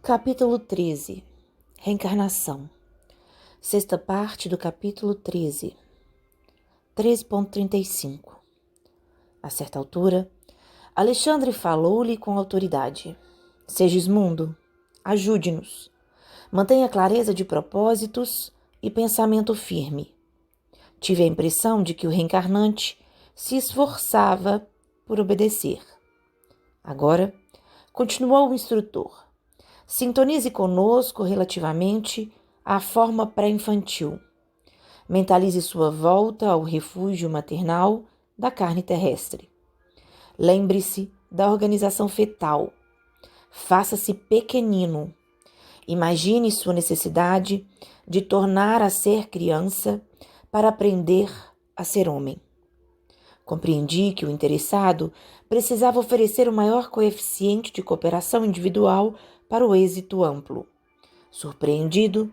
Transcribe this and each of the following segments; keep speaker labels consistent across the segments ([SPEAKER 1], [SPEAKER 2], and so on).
[SPEAKER 1] Capítulo 13. Reencarnação. Sexta parte do capítulo 13. 13.35. A certa altura, Alexandre falou-lhe com autoridade. Segismundo, ajude-nos. Mantenha clareza de propósitos e pensamento firme. Tive a impressão de que o reencarnante se esforçava por obedecer. Agora, continuou o instrutor, sintonize conosco relativamente à forma pré-infantil. Mentalize sua volta ao refúgio maternal da carne terrestre. Lembre-se da organização fetal. Faça-se pequenino. Imagine sua necessidade de tornar a ser criança para aprender a ser homem. Compreendi que o interessado precisava oferecer o maior coeficiente de cooperação individual para o êxito amplo. Surpreendido,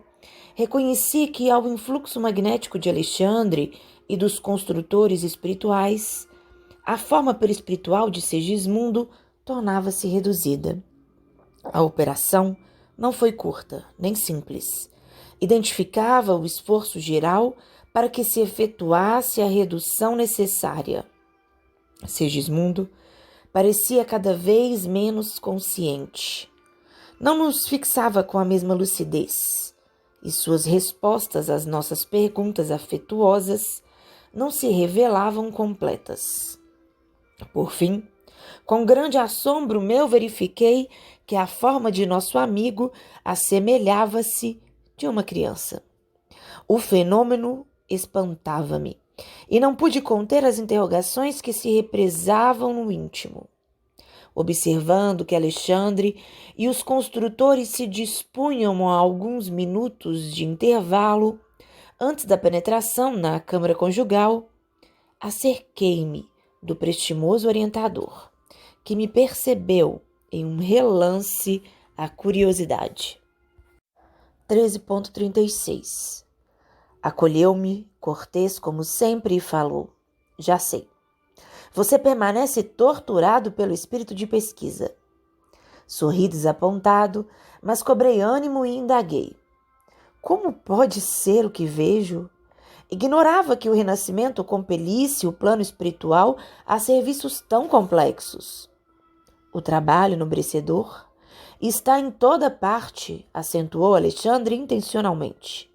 [SPEAKER 1] reconheci que ao influxo magnético de Alexandre e dos construtores espirituais, a forma perispiritual de Segismundo tornava-se reduzida. A operação não foi curta, nem simples. Identificava o esforço geral para que se efetuasse a redução necessária. Segismundo parecia cada vez menos consciente. Não nos fixava com a mesma lucidez, e suas respostas às nossas perguntas afetuosas não se revelavam completas. Por fim, com grande assombro meu verifiquei que a forma de nosso amigo assemelhava-se de uma criança. O fenômeno espantava-me, e não pude conter as interrogações que se represavam no íntimo. Observando que Alexandre e os construtores se dispunham a alguns minutos de intervalo antes da penetração na câmara conjugal, acerquei-me do prestimoso orientador, que me percebeu em um relance a curiosidade. 13.36. Acolheu-me, cortês como sempre, e falou: já sei. Você permanece torturado pelo espírito de pesquisa. Sorri desapontado, mas cobrei ânimo e indaguei. Como pode ser o que vejo? Ignorava que o renascimento compelisse o plano espiritual a serviços tão complexos. O trabalho enobrecedor está em toda parte, acentuou Alexandre intencionalmente.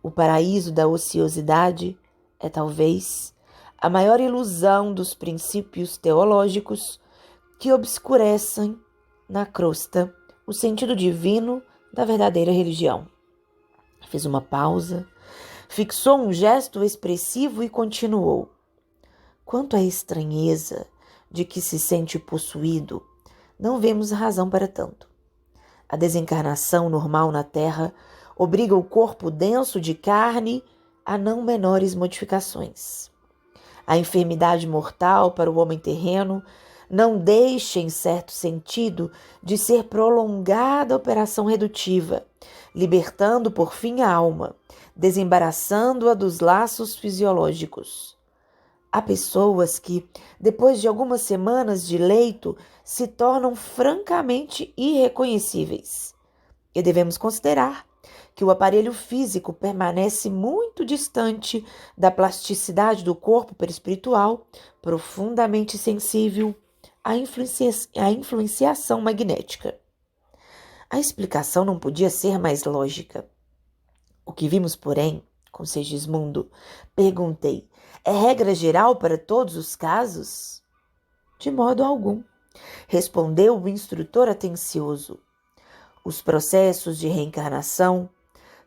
[SPEAKER 1] O paraíso da ociosidade é talvez a maior ilusão dos princípios teológicos que obscurecem na crosta o sentido divino da verdadeira religião. Fez uma pausa, fixou um gesto expressivo e continuou. Quanto à estranheza de que se sente possuído, não vemos razão para tanto. A desencarnação normal na Terra obriga o corpo denso de carne a não menores modificações. A enfermidade mortal para o homem terreno não deixa, em certo sentido, de ser prolongada a operação redutiva, libertando por fim a alma, desembaraçando-a dos laços fisiológicos. Há pessoas que, depois de algumas semanas de leito, se tornam francamente irreconhecíveis. E devemos considerar que o aparelho físico permanece muito distante da plasticidade do corpo perispiritual, profundamente sensível à influenciação magnética. A explicação não podia ser mais lógica. O que vimos, porém, com Segismundo, perguntei, é regra geral para todos os casos? De modo algum, respondeu o instrutor atencioso. Os processos de reencarnação,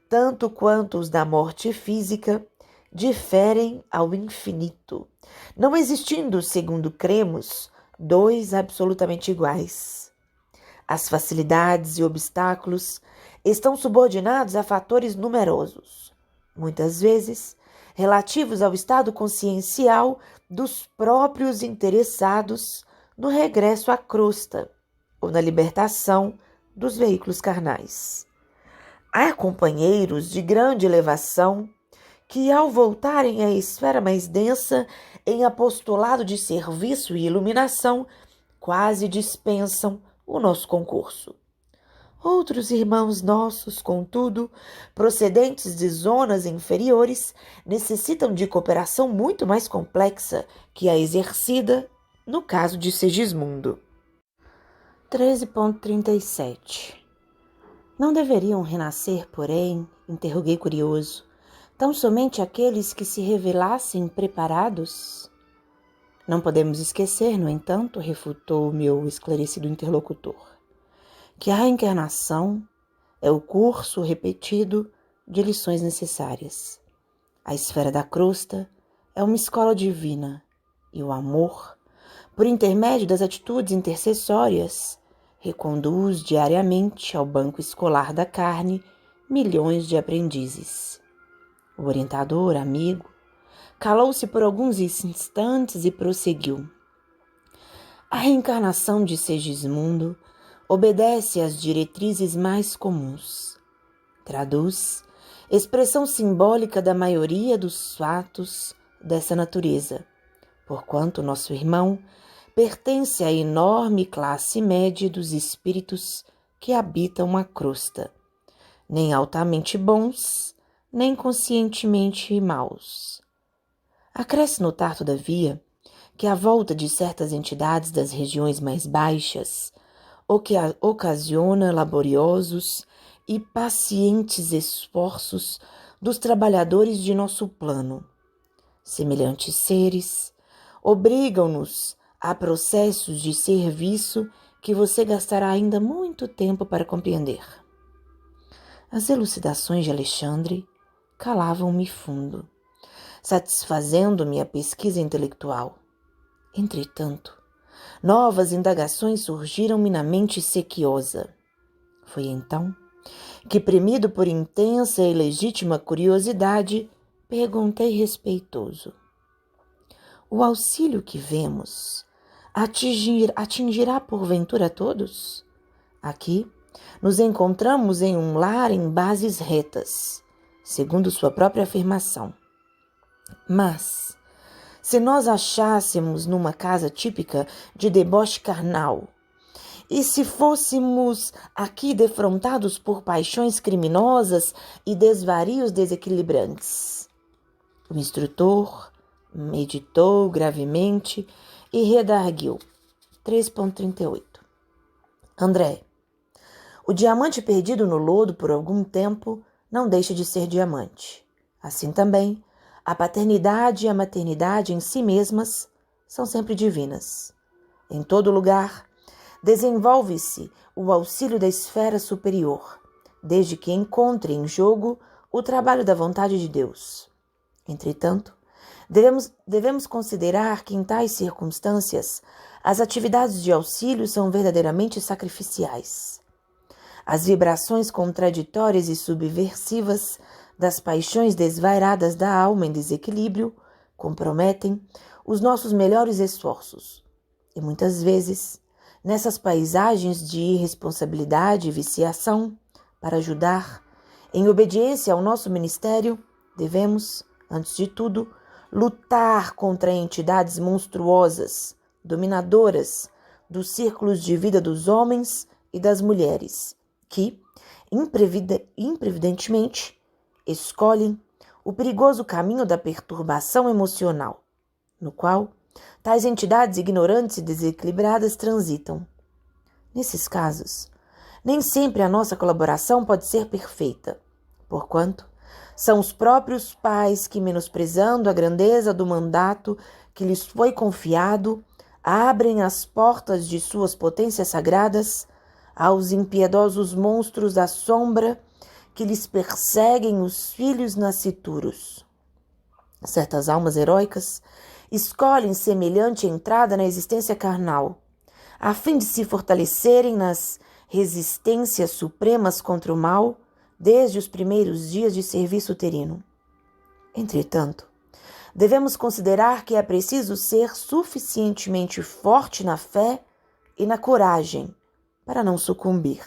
[SPEAKER 1] tanto quanto os da morte física, diferem ao infinito, não existindo, segundo cremos, dois absolutamente iguais. As facilidades e obstáculos estão subordinados a fatores numerosos, muitas vezes relativos ao estado consciencial dos próprios interessados no regresso à crosta ou na libertação dos veículos carnais. Há companheiros de grande elevação que, ao voltarem à esfera mais densa em apostolado de serviço e iluminação, quase dispensam o nosso concurso. Outros irmãos nossos, contudo, procedentes de zonas inferiores, necessitam de cooperação muito mais complexa que a exercida no caso de Segismundo. 13.37 Não deveriam renascer, porém, interroguei curioso, tão somente aqueles que se revelassem preparados? Não podemos esquecer, no entanto, refutou o meu esclarecido interlocutor, que a reencarnação é o curso repetido de lições necessárias. A esfera da crosta é uma escola divina e o amor, por intermédio das atitudes intercessórias, reconduz diariamente ao banco escolar da carne milhões de aprendizes. O orientador, amigo, calou-se por alguns instantes e prosseguiu. A reencarnação de Segismundo obedece às diretrizes mais comuns. Traduz expressão simbólica da maioria dos fatos dessa natureza, porquanto nosso irmão pertence à enorme classe média dos espíritos que habitam a crosta, nem altamente bons, nem conscientemente maus. Acresce notar, todavia, que a volta de certas entidades das regiões mais baixas, o que ocasiona laboriosos e pacientes esforços dos trabalhadores de nosso plano. Semelhantes seres obrigam-nos a processos de serviço que você gastará ainda muito tempo para compreender. As elucidações de Alexandre calavam-me fundo, satisfazendo-me a pesquisa intelectual. Entretanto, novas indagações surgiram-me na mente sequiosa. Foi então que, premido por intensa e legítima curiosidade, perguntei respeitoso: o auxílio que vemos atingirá porventura a todos? Aqui nos encontramos em um lar em bases retas, segundo sua própria afirmação. Mas, se nós achássemos numa casa típica de deboche carnal, e se fôssemos aqui defrontados por paixões criminosas e desvarios desequilibrantes? O instrutor meditou gravemente e redarguiu. 3.38 André, o diamante perdido no lodo por algum tempo não deixa de ser diamante. Assim também, a paternidade e a maternidade em si mesmas são sempre divinas. Em todo lugar, desenvolve-se o auxílio da esfera superior, desde que encontre em jogo o trabalho da vontade de Deus. Entretanto, devemos considerar que em tais circunstâncias as atividades de auxílio são verdadeiramente sacrificiais. As vibrações contraditórias e subversivas das paixões desvairadas da alma em desequilíbrio comprometem os nossos melhores esforços. E muitas vezes, nessas paisagens de irresponsabilidade e viciação, para ajudar, em obediência ao nosso ministério, devemos, antes de tudo, lutar contra entidades monstruosas, dominadoras dos círculos de vida dos homens e das mulheres, que, imprevidentemente, escolhem o perigoso caminho da perturbação emocional, no qual tais entidades ignorantes e desequilibradas transitam. Nesses casos, nem sempre a nossa colaboração pode ser perfeita, porquanto são os próprios pais que, menosprezando a grandeza do mandato que lhes foi confiado, abrem as portas de suas potências sagradas aos impiedosos monstros da sombra que lhes perseguem os filhos nascituros. Certas almas heróicas escolhem semelhante entrada na existência carnal, a fim de se fortalecerem nas resistências supremas contra o mal desde os primeiros dias de serviço uterino. Entretanto, devemos considerar que é preciso ser suficientemente forte na fé e na coragem para não sucumbir.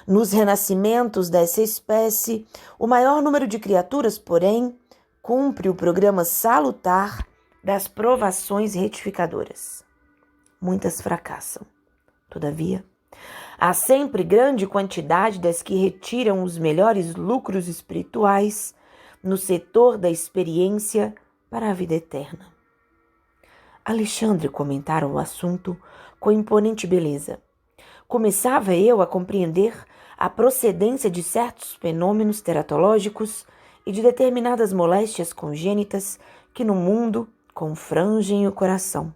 [SPEAKER 1] Nos renascimentos dessa espécie, o maior número de criaturas, porém, cumpre o programa salutar das provações retificadoras. Muitas fracassam. Todavia, Há sempre grande quantidade das que retiram os melhores lucros espirituais no setor da experiência para a vida eterna. Alexandre comentara o assunto com imponente beleza. Começava eu a compreender a procedência de certos fenômenos teratológicos e de determinadas moléstias congênitas que no mundo confrangem o coração.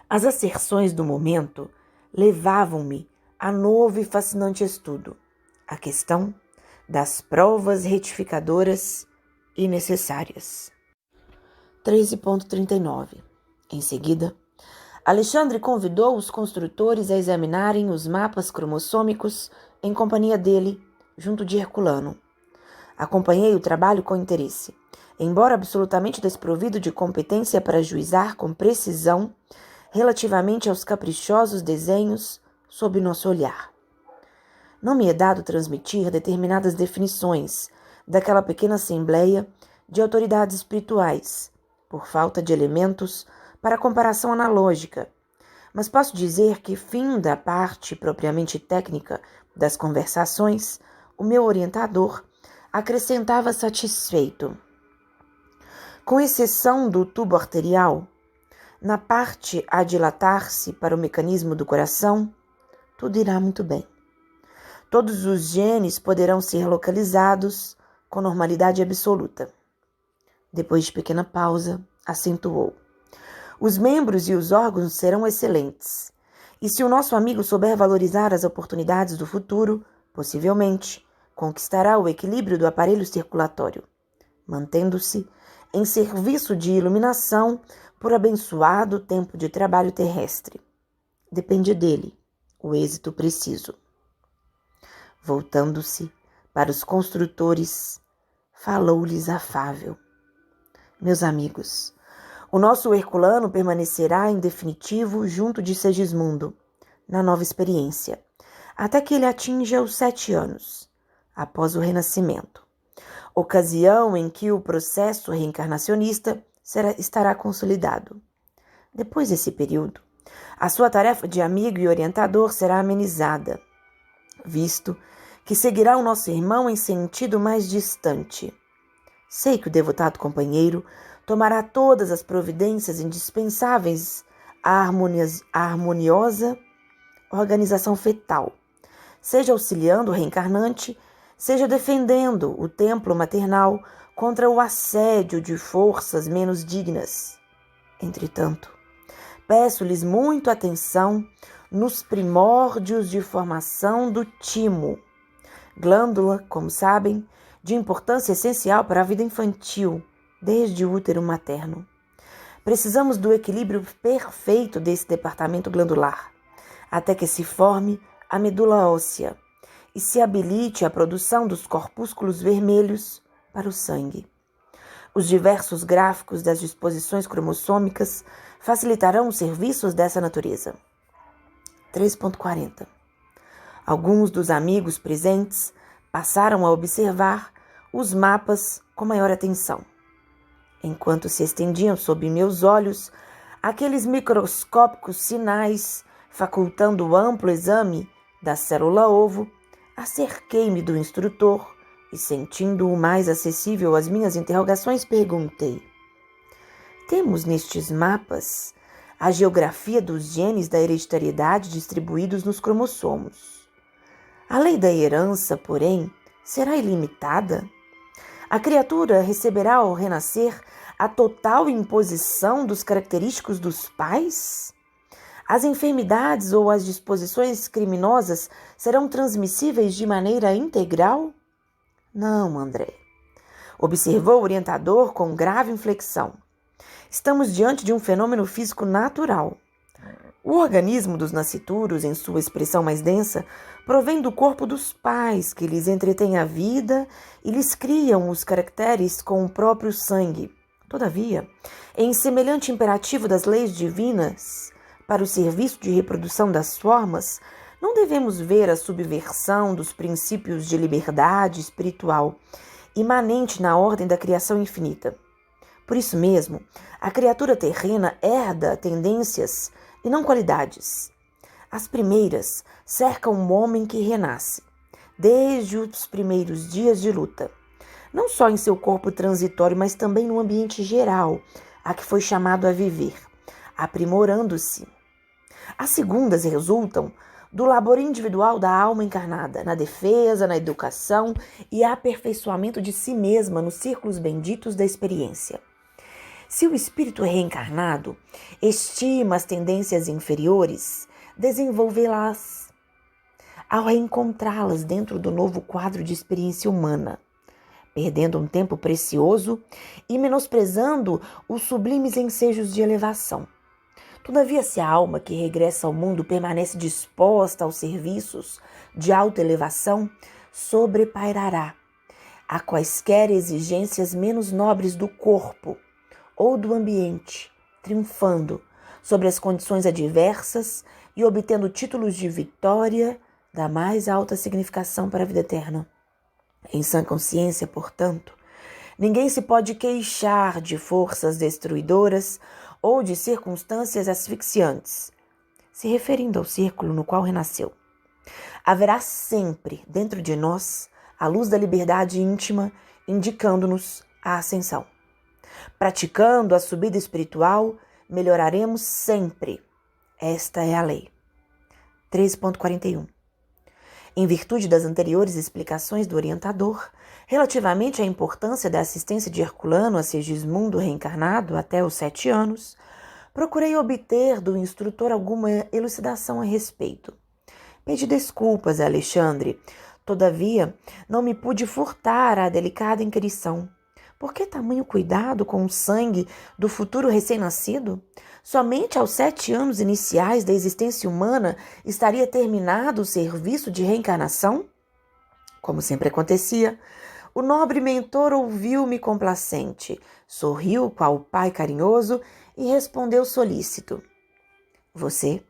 [SPEAKER 1] As asserções do momento levavam-me a novo e fascinante estudo, a questão das provas retificadoras e necessárias. 13.39. Em seguida, Alexandre convidou os construtores a examinarem os mapas cromossômicos em companhia dele, junto de Herculano. Acompanhei o trabalho com interesse, embora absolutamente desprovido de competência para juizar com precisão relativamente aos caprichosos desenhos sob nosso olhar. Não me é dado transmitir determinadas definições daquela pequena assembleia de autoridades espirituais, por falta de elementos para comparação analógica, mas posso dizer que, finda a parte propriamente técnica das conversações, o meu orientador acrescentava satisfeito. Com exceção do tubo arterial, na parte a dilatar-se para o mecanismo do coração, tudo irá muito bem. Todos os genes poderão ser localizados com normalidade absoluta. Depois de pequena pausa, acentuou: os membros e os órgãos serão excelentes. E se o nosso amigo souber valorizar as oportunidades do futuro, possivelmente conquistará o equilíbrio do aparelho circulatório, mantendo-se em serviço de iluminação por abençoado tempo de trabalho terrestre. Depende dele o êxito preciso. Voltando-se para os construtores, falou-lhes afável: meus amigos, o nosso Herculano permanecerá em definitivo junto de Segismundo, na nova experiência, até que ele atinja os 7 anos, após o renascimento, ocasião em que o processo reencarnacionista estará consolidado. Depois desse período, a sua tarefa de amigo e orientador será amenizada, visto que seguirá o nosso irmão em sentido mais distante. Sei que o devotado companheiro tomará todas as providências indispensáveis à harmoniosa organização fetal, seja auxiliando o reencarnante, seja defendendo o templo maternal contra o assédio de forças menos dignas. Entretanto, peço-lhes muito atenção nos primórdios de formação do timo, glândula, como sabem, de importância essencial para a vida infantil, desde o útero materno. Precisamos do equilíbrio perfeito desse departamento glandular, até que se forme a medula óssea e se habilite a produção dos corpúsculos vermelhos para o sangue. Os diversos gráficos das disposições cromossômicas facilitarão os serviços dessa natureza. 3.40. Alguns dos amigos presentes passaram a observar os mapas com maior atenção, enquanto se estendiam sob meus olhos aqueles microscópicos sinais facultando o amplo exame da célula-ovo. Acerquei-me do instrutor e, sentindo-o mais acessível às minhas interrogações, perguntei: temos nestes mapas a geografia dos genes da hereditariedade distribuídos nos cromossomos. A lei da herança, porém, será ilimitada? A criatura receberá ao renascer a total imposição dos característicos dos pais? As enfermidades ou as disposições criminosas serão transmissíveis de maneira integral? Não, André. Observou o orientador com grave inflexão. Estamos diante de um fenômeno físico natural. O organismo dos nascituros, em sua expressão mais densa, provém do corpo dos pais, que lhes entretêm a vida e lhes criam os caracteres com o próprio sangue. Todavia, em semelhante imperativo das leis divinas, para o serviço de reprodução das formas, não devemos ver a subversão dos princípios de liberdade espiritual imanente na ordem da criação infinita. Por isso mesmo, a criatura terrena herda tendências e não qualidades. As primeiras cercam o homem que renasce, desde os primeiros dias de luta, não só em seu corpo transitório, mas também no ambiente geral a que foi chamado a viver, aprimorando-se. As segundas resultam do labor individual da alma encarnada, na defesa, na educação e aperfeiçoamento de si mesma nos círculos benditos da experiência. Se o espírito reencarnado estima as tendências inferiores, desenvolvê-las ao reencontrá-las dentro do novo quadro de experiência humana, perdendo um tempo precioso e menosprezando os sublimes ensejos de elevação. Todavia, se a alma que regressa ao mundo permanece disposta aos serviços de autoelevação, sobrepairará a quaisquer exigências menos nobres do corpo ou do ambiente, triunfando sobre as condições adversas e obtendo títulos de vitória da mais alta significação para a vida eterna. Em sã consciência, portanto, ninguém se pode queixar de forças destruidoras ou de circunstâncias asfixiantes, se referindo ao círculo no qual renasceu. Haverá sempre dentro de nós a luz da liberdade íntima, indicando-nos a ascensão. Praticando a subida espiritual, melhoraremos sempre. Esta é a lei. 13.41. Em virtude das anteriores explicações do orientador, relativamente à importância da assistência de Herculano a Segismundo reencarnado até os 7 anos, procurei obter do instrutor alguma elucidação a respeito. Pedi desculpas a Alexandre, todavia não me pude furtar à delicada inquirição. Por que tamanho cuidado com o sangue do futuro recém-nascido? Somente aos 7 anos iniciais da existência humana estaria terminado o serviço de reencarnação? Como sempre acontecia, o nobre mentor ouviu-me complacente, sorriu qual pai carinhoso e respondeu solícito. Você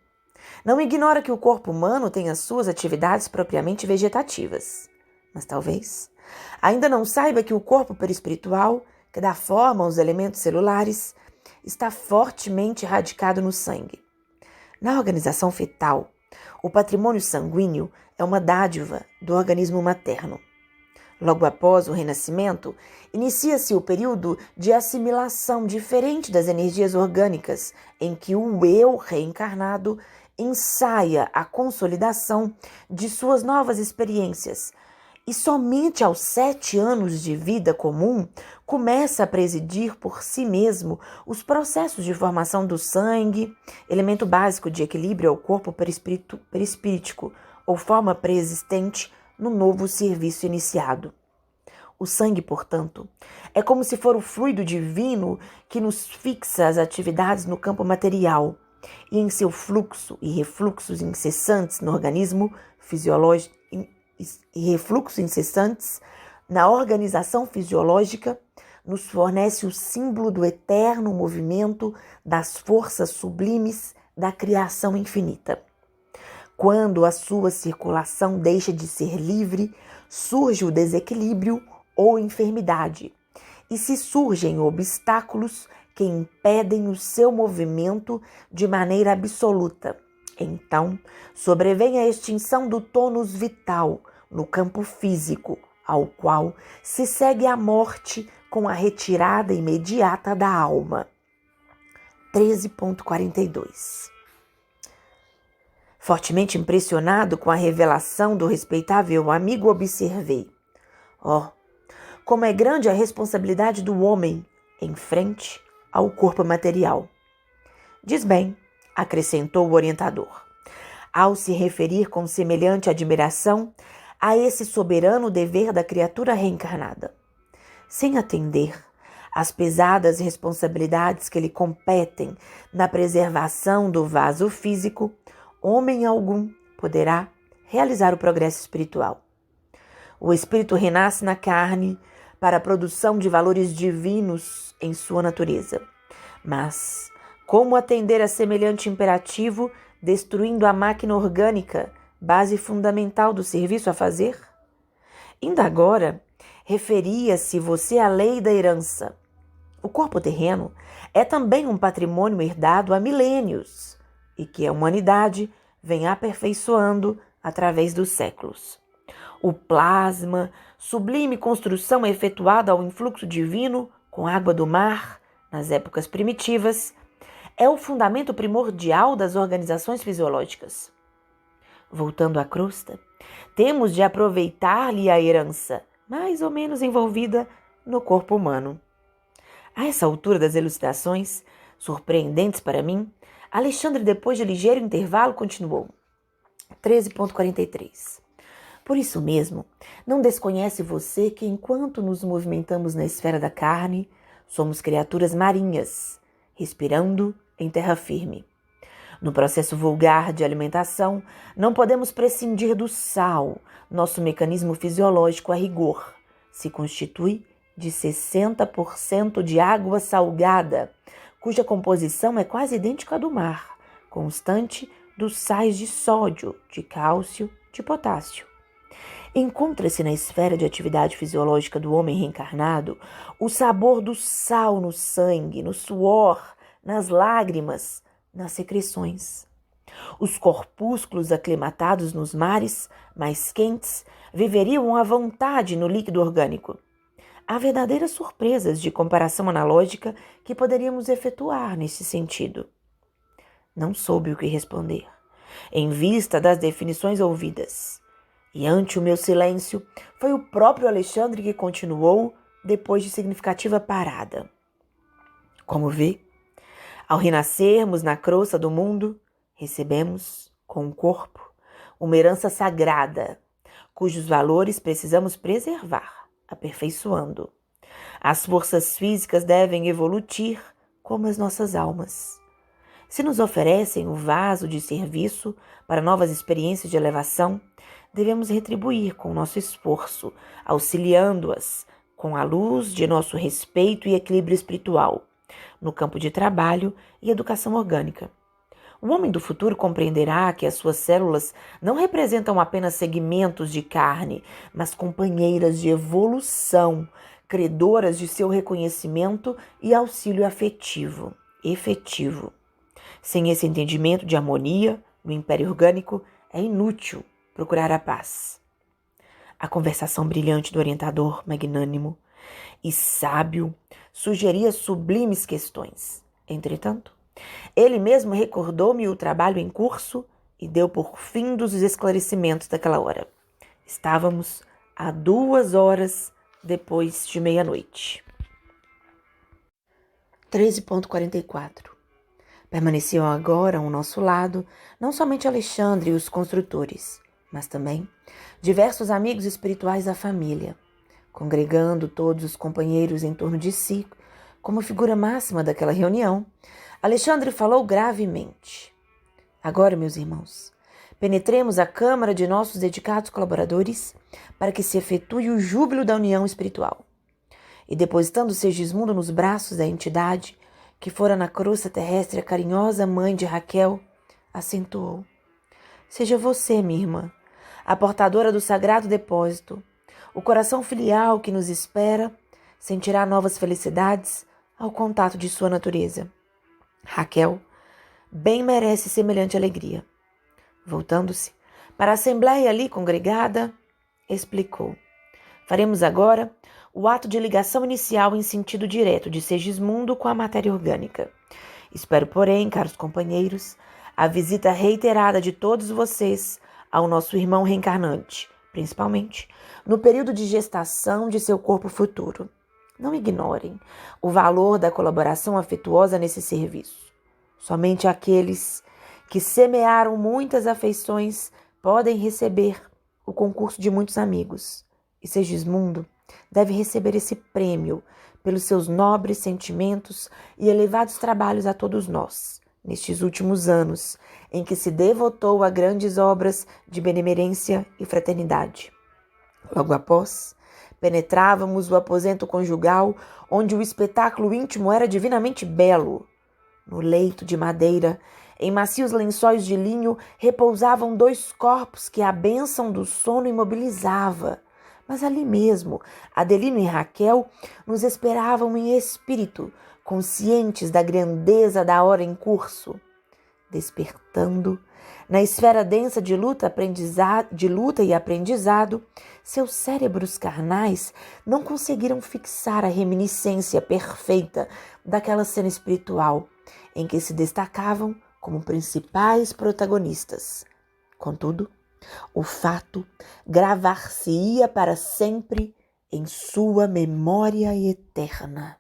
[SPEAKER 1] não ignora que o corpo humano tem as suas atividades propriamente vegetativas, mas talvez ainda não saiba que o corpo perispiritual, que dá forma aos elementos celulares, está fortemente radicado no sangue. Na organização fetal, o patrimônio sanguíneo é uma dádiva do organismo materno. Logo após o renascimento, inicia-se o período de assimilação diferente das energias orgânicas, em que o eu reencarnado ensaia a consolidação de suas novas experiências, e somente aos 7 anos de vida comum começa a presidir por si mesmo os processos de formação do sangue, elemento básico de equilíbrio ao corpo perispírico, ou forma preexistente no novo serviço iniciado. O sangue, portanto, é como se for o fluido divino que nos fixa as atividades no campo material e em seu fluxo e refluxos incessantes no organismo fisiológico e refluxos incessantes na organização fisiológica, nos fornece o símbolo do eterno movimento das forças sublimes da criação infinita. Quando a sua circulação deixa de ser livre, surge o desequilíbrio ou enfermidade, e se surgem obstáculos que impedem o seu movimento de maneira absoluta. Então, sobrevém a extinção do tônus vital no campo físico, ao qual se segue a morte com a retirada imediata da alma. 13.42. Fortemente impressionado com a revelação do respeitável amigo, observei: como é grande a responsabilidade do homem em frente ao corpo material. Diz bem, acrescentou o orientador, ao se referir com semelhante admiração a esse soberano dever da criatura reencarnada. Sem atender às pesadas responsabilidades que lhe competem na preservação do vaso físico, homem algum poderá realizar o progresso espiritual. O espírito renasce na carne para a produção de valores divinos em sua natureza. Mas como atender a semelhante imperativo, destruindo a máquina orgânica, base fundamental do serviço a fazer? Ainda agora, referia-se você à lei da herança. O corpo terreno é também um patrimônio herdado há milênios e que a humanidade vem aperfeiçoando através dos séculos. O plasma, sublime construção efetuada ao influxo divino com água do mar, nas épocas primitivas, é o fundamento primordial das organizações fisiológicas. Voltando à crosta, temos de aproveitar-lhe a herança, mais ou menos envolvida no corpo humano. A essa altura das elucidações, surpreendentes para mim, Alexandre, depois de ligeiro intervalo, continuou. 13.43. Por isso mesmo, não desconhece você que enquanto nos movimentamos na esfera da carne, somos criaturas marinhas, respirando em terra firme. No processo vulgar de alimentação, não podemos prescindir do sal. Nosso mecanismo fisiológico, a rigor, se constitui de 60% de água salgada, cuja composição é quase idêntica à do mar, constante dos sais de sódio, de cálcio, de potássio. Encontra-se na esfera de atividade fisiológica do homem reencarnado o sabor do sal no sangue, no suor, nas lágrimas, nas secreções. Os corpúsculos aclimatados nos mares mais quentes viveriam à vontade no líquido orgânico. Há verdadeiras surpresas de comparação analógica que poderíamos efetuar nesse sentido. Não soube o que responder, em vista das definições ouvidas. E ante o meu silêncio, foi o próprio Alexandre que continuou depois de significativa parada. Como vê, ao renascermos na crosta do mundo, recebemos, com o corpo, uma herança sagrada, cujos valores precisamos preservar, aperfeiçoando. As forças físicas devem evoluir como as nossas almas. Se nos oferecem o vaso de serviço para novas experiências de elevação, devemos retribuir com nosso esforço, auxiliando-as com a luz de nosso respeito e equilíbrio espiritual, no campo de trabalho e educação orgânica. O homem do futuro compreenderá que as suas células não representam apenas segmentos de carne, mas companheiras de evolução, credoras de seu reconhecimento e auxílio afetivo, efetivo. Sem esse entendimento de harmonia no império orgânico, é inútil procurar a paz. A conversação brilhante do orientador, magnânimo e sábio, sugeria sublimes questões. Entretanto, ele mesmo recordou-me o trabalho em curso e deu por fim dos esclarecimentos daquela hora. Estávamos a 2 horas depois de meia-noite. 13.44. Permaneciam agora ao nosso lado não somente Alexandre e os construtores, mas também diversos amigos espirituais da família, congregando todos os companheiros em torno de si. Como figura máxima daquela reunião, Alexandre falou gravemente. Agora, meus irmãos, penetremos a câmara de nossos dedicados colaboradores para que se efetue o júbilo da união espiritual. E depositando Segismundo nos braços da entidade, que fora na crosta terrestre a carinhosa mãe de Raquel, acentuou. Seja você, minha irmã, a portadora do sagrado depósito. O coração filial que nos espera sentirá novas felicidades ao contato de sua natureza. Raquel bem merece semelhante alegria. Voltando-se para a assembleia ali congregada, explicou. Faremos agora o ato de ligação inicial em sentido direto de Segismundo com a matéria orgânica. Espero, porém, caros companheiros, a visita reiterada de todos vocês ao nosso irmão reencarnante, principalmente no período de gestação de seu corpo futuro. Não ignorem o valor da colaboração afetuosa nesse serviço. Somente aqueles que semearam muitas afeições podem receber o concurso de muitos amigos. E Segismundo deve receber esse prêmio pelos seus nobres sentimentos e elevados trabalhos a todos nós, nestes últimos anos, em que se devotou a grandes obras de benemerência e fraternidade. Logo após, penetrávamos o aposento conjugal, onde o espetáculo íntimo era divinamente belo. No leito de madeira, em macios lençóis de linho, repousavam 2 corpos que a bênção do sono imobilizava. Mas ali mesmo, Adelino e Raquel nos esperavam em espírito, conscientes da grandeza da hora em curso. Despertando, na esfera densa de luta e aprendizado, seus cérebros carnais não conseguiram fixar a reminiscência perfeita daquela cena espiritual em que se destacavam como principais protagonistas. Contudo, o fato gravar-se-ia para sempre em sua memória eterna.